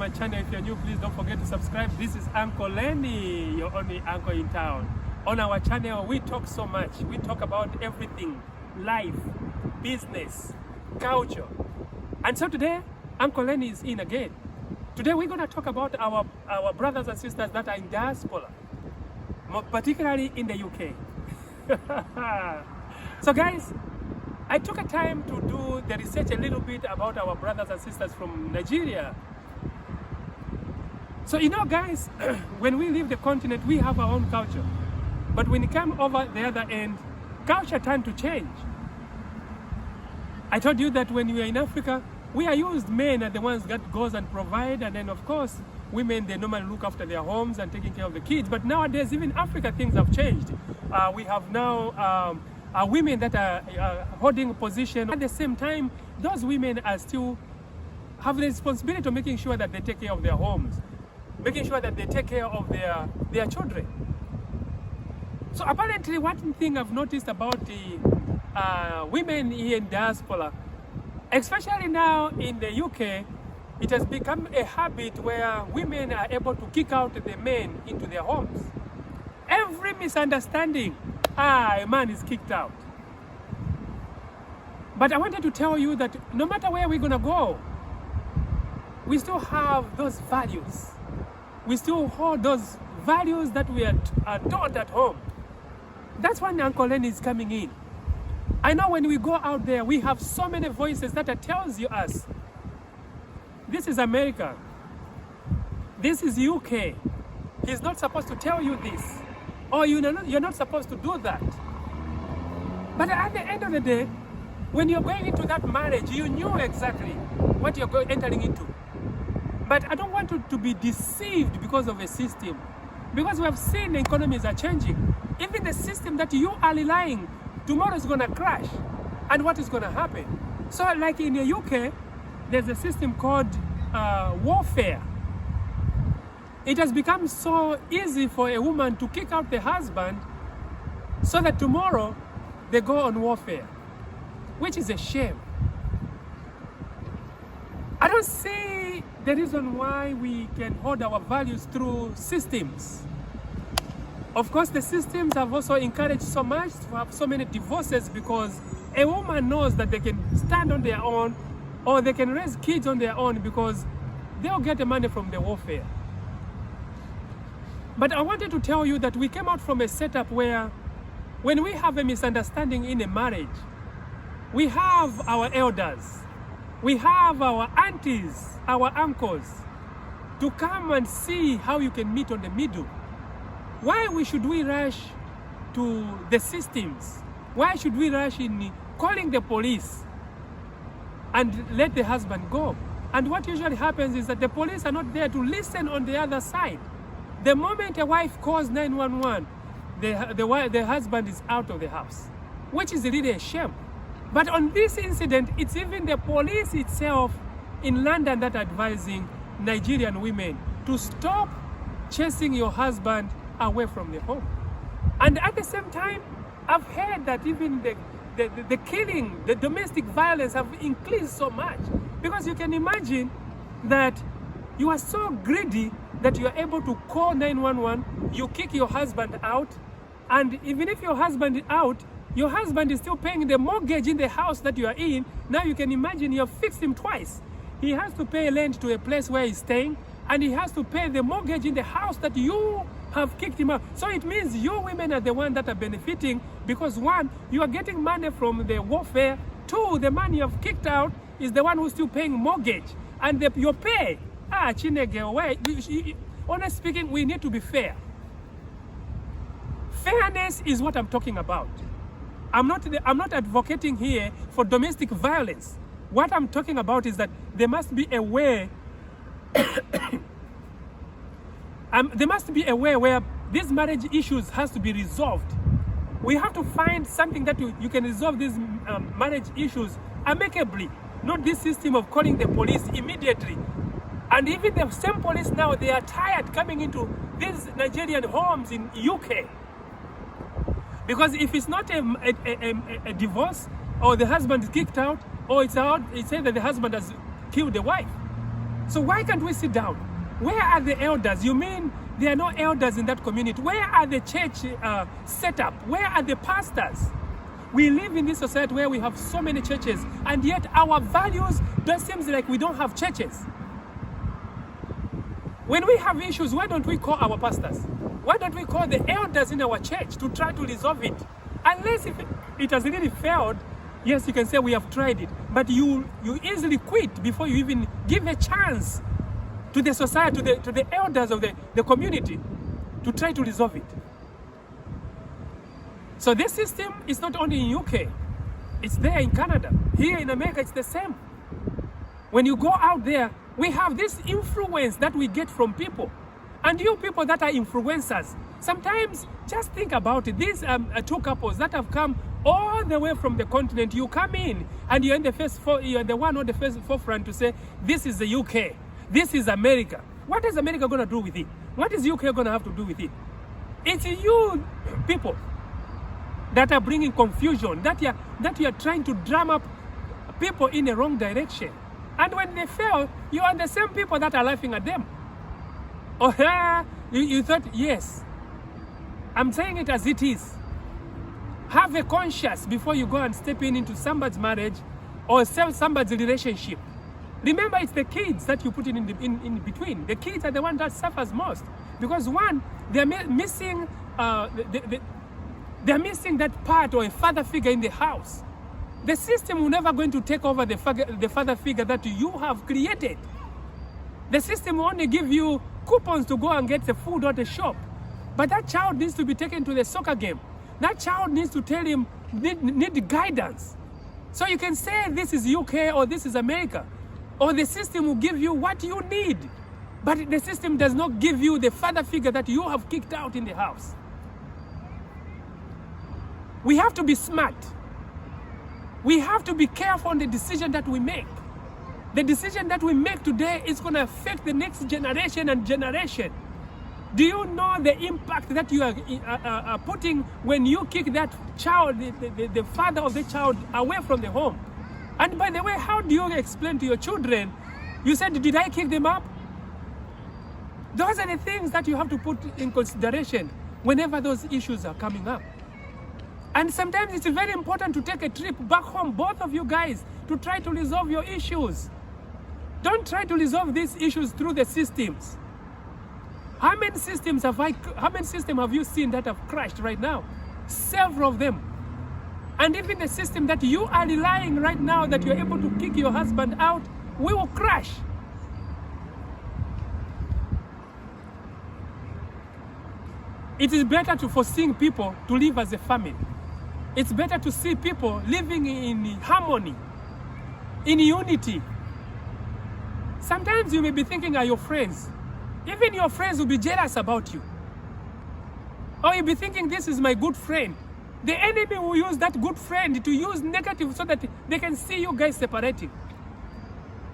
my channel. If you're new, please don't forget to subscribe. This is Uncle Lenny, your only uncle in town. On our channel, we talk so much. We talk about everything: life, business, culture. And so today, Uncle Lenny is in again. Today, we're going to talk about our brothers and sisters that are in diaspora, more particularly in the UK. So guys, I took a time to do the research a little bit about our brothers and sisters from Nigeria. So you know guys, when we leave the continent, we have our own culture. But when you come over the other end, culture tend to change. I told you that when we are in Africa, we are used, men are the ones that goes and provide, and then of course, women, they normally look after their homes and taking care of the kids. But nowadays, even Africa, things have changed. We have now women that are holding a position. At the same time, those women are still have the responsibility of making sure that they take care of their homes, making sure that they take care of their children. So apparently, one thing I've noticed about the women here in diaspora, especially now in the UK, it has become a habit where women are able to kick out the men into their homes. Every misunderstanding, a man is kicked out. But I wanted to tell you that no matter where we're going to go, we still have those values. We still hold those values that we are taught at home. That's when Uncle Lenny is coming in. I know when we go out there, we have so many voices that tells you us, this is America, this is UK. He's not supposed to tell you this, or you're not supposed to do that. But at the end of the day, when you're going into that marriage, you knew exactly what you're entering into. But I don't want you to be deceived because of a system, because we have seen the economies are changing. Even the system that you are relying, tomorrow is going to crash. And what is going to happen? So like in the UK, there's a system called warfare. It has become so easy for a woman to kick out the husband so that tomorrow they go on warfare, which is a shame. I don't see the reason why we can hold our values through systems. Of course, the systems have also encouraged so much to have so many divorces because a woman knows that they can stand on their own or they can raise kids on their own because they'll get the money from the warfare. But I wanted to tell you that we came out from a setup where when we have a misunderstanding in a marriage, we have our elders, we have our aunties, our uncles to come and see how you can meet on the middle. Why should we rush to the systems? Why should we rush in calling the police and let the husband go? And what usually happens is that the police are not there to listen on the other side. The moment a wife calls 911, the husband is out of the house, which is really a shame. But on this incident, it's even the police itself in London that are advising Nigerian women to stop chasing your husband away from the home. And at the same time, I've heard that even the killing, the domestic violence have increased so much. Because you can imagine that you are so greedy that you are able to call 911, you kick your husband out, and even if your husband is out, your husband is still paying the mortgage in the house that you are in. Now you can imagine you have fixed him twice. He has to pay rent to a place where he's staying, and he has to pay the mortgage in the house that you have kicked him out. So it means you women are the ones that are benefiting because one, you are getting money from the warfare. Two, the man you have kicked out is the one who's still paying mortgage. And your pay, Chinege, why? Honestly speaking, we need to be fair. Fairness is what I'm talking about. I'm not advocating here for domestic violence. What I'm talking about is that there must be a way there must be a way where these marriage issues has to be resolved. We have to find something that you can resolve these marriage issues amicably, not this system of calling the police immediately. And even the same police now, they are tired coming into these Nigerian homes in UK. Because if it's not a divorce, or the husband is kicked out, or it's said that the husband has killed the wife, So why can't we sit down? Where are the elders? You mean there are no elders in that community? Where are the church set up? Where are the pastors? We live in this society where we have so many churches, and yet our values, it seems like we don't have churches. When we have issues, why don't we call our pastors? Why don't we call the elders in our church to try to resolve it? Unless if it has really failed, yes, you can say we have tried it, but you easily quit before you even give a chance to the society, to the elders of the community to try to resolve it. So this system is not only in UK, it's there in Canada. Here in America, it's the same. When you go out there, we have this influence that we get from people. And you people that are influencers, sometimes just think about it. These two couples that have come all the way from the continent, you come in and you're in the you're the one on the first forefront to say, this is the UK, this is America. What is America going to do with it? What is UK going to have to do with it? It's you people that are bringing confusion, that you are trying to drum up people in the wrong direction. And when they fail, you are the same people that are laughing at them. Oh, yeah, you thought, yes. I'm saying it as it is. Have a conscience before you go and step into somebody's marriage or somebody's relationship. Remember, it's the kids that you put in between. The kids are the one that suffers most. Because one, they're missing they're missing that part or a father figure in the house. The system will never going to take over the father figure that you have created. The system will only give you coupons to go and get the food at the shop. But that child needs to be taken to the soccer game. That child needs to tell him, need guidance. So you can say this is UK or this is America. Or the system will give you what you need. But the system does not give you the father figure that you have kicked out in the house. We have to be smart. We have to be careful on the decision that we make. The decision that we make today is going to affect the next generation and generation. Do you know the impact that you are putting when you kick that child, the father of the child, away from the home? And by the way, how do you explain to your children, you said, did I kick them up? Those are the things that you have to put in consideration whenever those issues are coming up. And sometimes it's very important to take a trip back home, both of you guys, to try to resolve your issues. Don't try to resolve these issues through the systems. How many systems have you seen that have crashed right now? Several of them. And even the system that you are relying right now, that you're able to kick your husband out, will crash. It is better to foresee people to live as a family. It's better to see people living in harmony, in unity. Sometimes you may be thinking are your friends. Even your friends will be jealous about you. Or you'll be thinking this is my good friend. The enemy will use that good friend to use negative so that they can see you guys separating.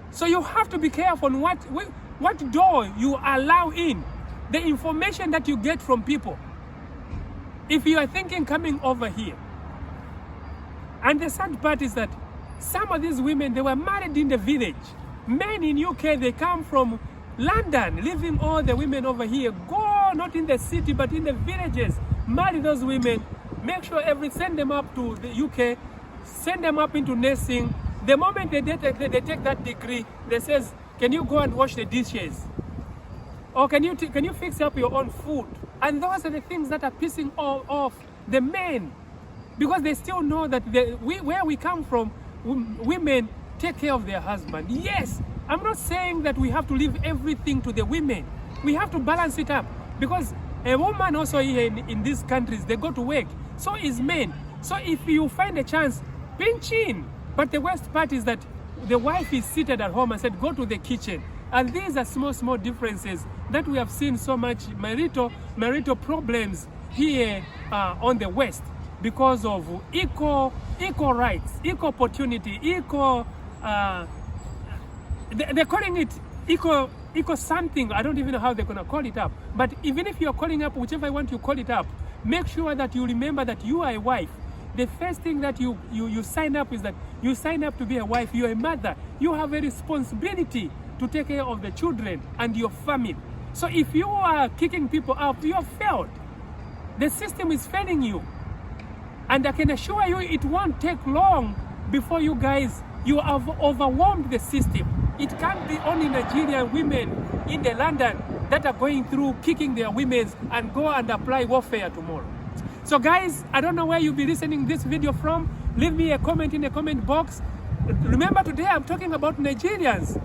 So you have to be careful on what door you allow in, the information that you get from people. If you are thinking coming over here. And the sad part is that some of these women, they were married in the village. Men in UK, they come from London, leaving all the women over here. Go not in the city, but in the villages. Marry those women. Make sure send them up to the UK, send them up into nursing. The moment they take that degree, they says, can you go and wash the dishes? Or can you fix up your own food? And those are the things that are pissing off the men. Because they still know that where we come from, women take care of their husband. Yes, I'm not saying that we have to leave everything to the women. We have to balance it up. Because a woman also here in these countries, they go to work. So is men. So if you find a chance, pinch in. But the worst part is that the wife is seated at home and said, go to the kitchen. And these are small differences that we have seen so much marital problems here on the West. Because of equal rights, equal opportunity, equal, they're calling it equal something. I don't even know how they're going to call it up. But even if you're calling up, whichever one you call it up, make sure that you remember that you are a wife. The first thing that you sign up is that you sign up to be a wife. You're a mother. You have a responsibility to take care of the children and your family. So if you are kicking people out, you have failed. The system is failing you. And I can assure you it won't take long before you guys, you have overwhelmed the system. It can't be only Nigerian women in the London that are going through kicking their women and go and apply warfare tomorrow. So guys, I don't know where you'll be listening this video from. Leave me a comment in the comment box. Remember, today I'm talking about Nigerians.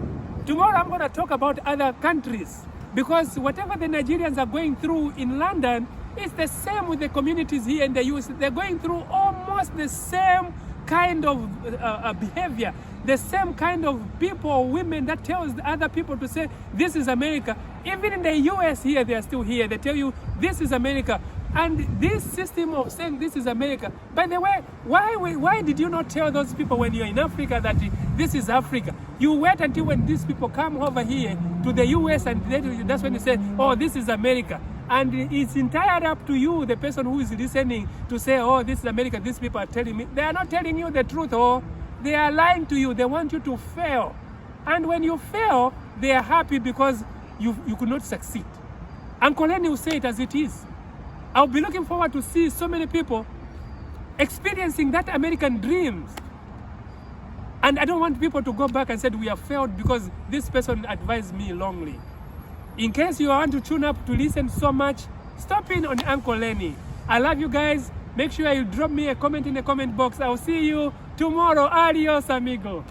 Tomorrow I'm going to talk about other countries, because whatever the Nigerians are going through in London, it's the same with the communities here in the US. They're going through almost the same kind of behavior, the same kind of people or women that tells the other people to say, this is America. Even in the US here, they are still here. They tell you, this is America. And this system of saying this is America, by the way, why did you not tell those people when you're in Africa that this is Africa? You wait until when these people come over here to the US, and that's when you say, oh, this is America. And it's entirely up to you, the person who is listening, to say, oh, this is America, these people are telling me. They are not telling you the truth, oh, they are lying to you. They want you to fail. And when you fail, they are happy because you could not succeed. Uncle Lenny will say it as it is. I'll be looking forward to see so many people experiencing that American dreams. And I don't want people to go back and say we have failed because this person advised me wrongly. In case you want to tune up to listen so much, stop in on Uncle Lenny. I love you guys. Make sure you drop me a comment in the comment box. I'll see you tomorrow. Adios, amigo.